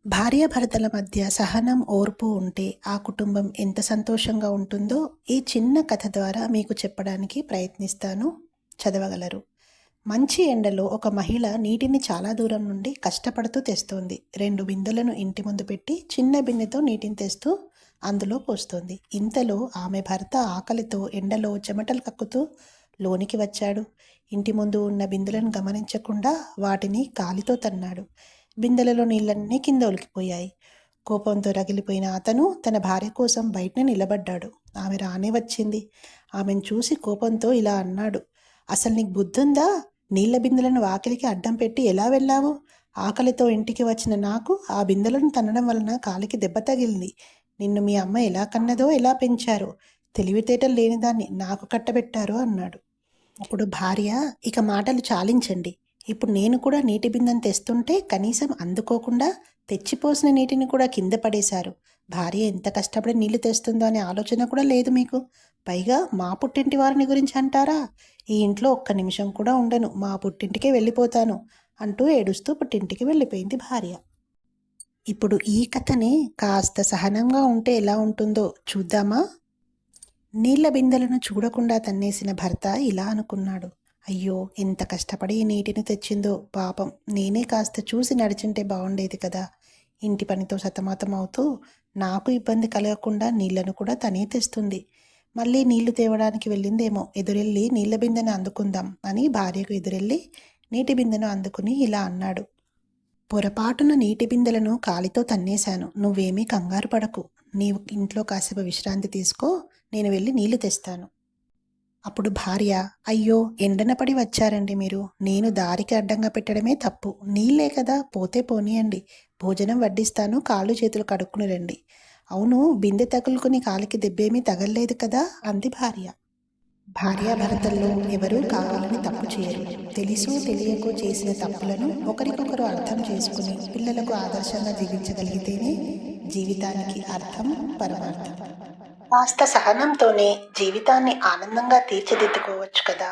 భార్యాభర్తల మధ్య సహనం, ఓర్పు ఉంటే ఆ కుటుంబం ఎంత సంతోషంగా ఉంటుందో ఈ చిన్న కథ ద్వారా మీకు చెప్పడానికి ప్రయత్నిస్తాను. చదవగలరు. మంచి ఎండలో ఒక మహిళ నీటిని చాలా దూరం నుండి కష్టపడుతూ తెస్తోంది. 2 బిందెలను ఇంటి ముందు పెట్టి చిన్న బిందెతో నీటిని తెస్తూ అందులో పోస్తోంది. ఇంతలో ఆమె భర్త ఆకలితో ఎండలో చెమటలు కక్కుతూ లోనికి వచ్చాడు. ఇంటి ముందు ఉన్న బిందెలను గమనించకుండా వాటిని కాలితో తన్నాడు. బిందెలలో నీళ్ళన్నీ కింద ఒలికిపోయాయి. కోపంతో రగిలిపోయిన అతను తన భార్య కోసం బయటనే నిలబడ్డాడు. ఆమె రానే వచ్చింది. ఆమెను చూసి కోపంతో ఇలా అన్నాడు, అసలు నీకు బుద్ధుందా? నీళ్ల బిందెలను వాకిలికి అడ్డం పెట్టి ఎలా వెళ్ళావు? ఆకలితో ఇంటికి వచ్చిన నాకు ఆ బిందెలను తన్నడం వలన కాలికి దెబ్బ తగిలింది. నిన్ను మీ అమ్మ ఎలా కన్నదో, ఎలా పెంచారో, తెలివితేటలు లేనిదాన్ని నాకు కట్టబెట్టారు అన్నాడు. అప్పుడు భార్య, ఇక మాటలు చాలించండి. ఇప్పుడు నేను కూడా నీటి బిందెను తెస్తుంటే కనీసం అందుకోకుండా తెచ్చిపోసిన నీటిని కూడా కింద పడేశారు. భార్య ఎంత కష్టపడి నీళ్లు తెస్తుందో అనే ఆలోచన కూడా లేదు మీకు. పైగా మా పుట్టింటి వారిని గురించి అంటారా? ఈ ఇంట్లో ఒక్క నిమిషం కూడా ఉండను, మా పుట్టింటికే వెళ్ళిపోతాను అంటూ ఏడుస్తూ పుట్టింటికి వెళ్ళిపోయింది భార్య. ఇప్పుడు ఈ కథని కాస్త సహనంగా ఉంటే ఎలా ఉంటుందో చూద్దామా? నీళ్ల బిందెలను చూడకుండా తన్నేసిన భర్త ఇలా అనుకున్నాడు, అయ్యో ఎంత కష్టపడి ఈ నీటిని తెచ్చిందో పాపం, నేనే కాస్త చూసి నడిచింటే బాగుండేది కదా. ఇంటి పనితో సతమతం అవుతూ నాకు ఇబ్బంది కలగకుండా నీళ్లను కూడా తనే తెస్తుంది. మళ్ళీ నీళ్లు తేవడానికి వెళ్ళిందేమో, ఎదురెళ్ళి నీళ్ల బిందెను అందుకుందాం అని భార్యకు ఎదురెళ్ళి నీటి బిందెను అందుకుని ఇలా అన్నాడు, పొరపాటున నీటి బిందెలను కాలితో తన్నేశాను, నువ్వేమీ కంగారు పడకు. నీవు ఇంట్లో కాసేపు విశ్రాంతి తీసుకో, నేను వెళ్ళి నీళ్లు తెస్తాను. అప్పుడు భార్య, అయ్యో ఎండన పడి వచ్చారండి మీరు, నేను దారికి అడ్డంగా పెట్టడమే తప్పు. నీళ్ళే కదా, పోతే పోనీయండి, భోజనం వడ్డిస్తాను, కాళ్ళు చేతులు కడుక్కుని రండి. అవును, బిందె తగులుకుని కాలికి దెబ్బేమీ తగల్లేదు కదా అంది భార్య. భార్యాభర్తల్లో ఎవరూ కావాలని తప్పు చేయరు. తెలుసో తెలియకో చేసిన తప్పులను ఒకరికొకరు అర్థం చేసుకుని పిల్లలకు ఆదర్శంగా జీవించగలిగితేనే జీవితానికి అర్థం, పరమార్థం. కాస్త సహనంతోనే జీవితాన్ని ఆనందంగా తీర్చిదిద్దుకోవచ్చు కదా.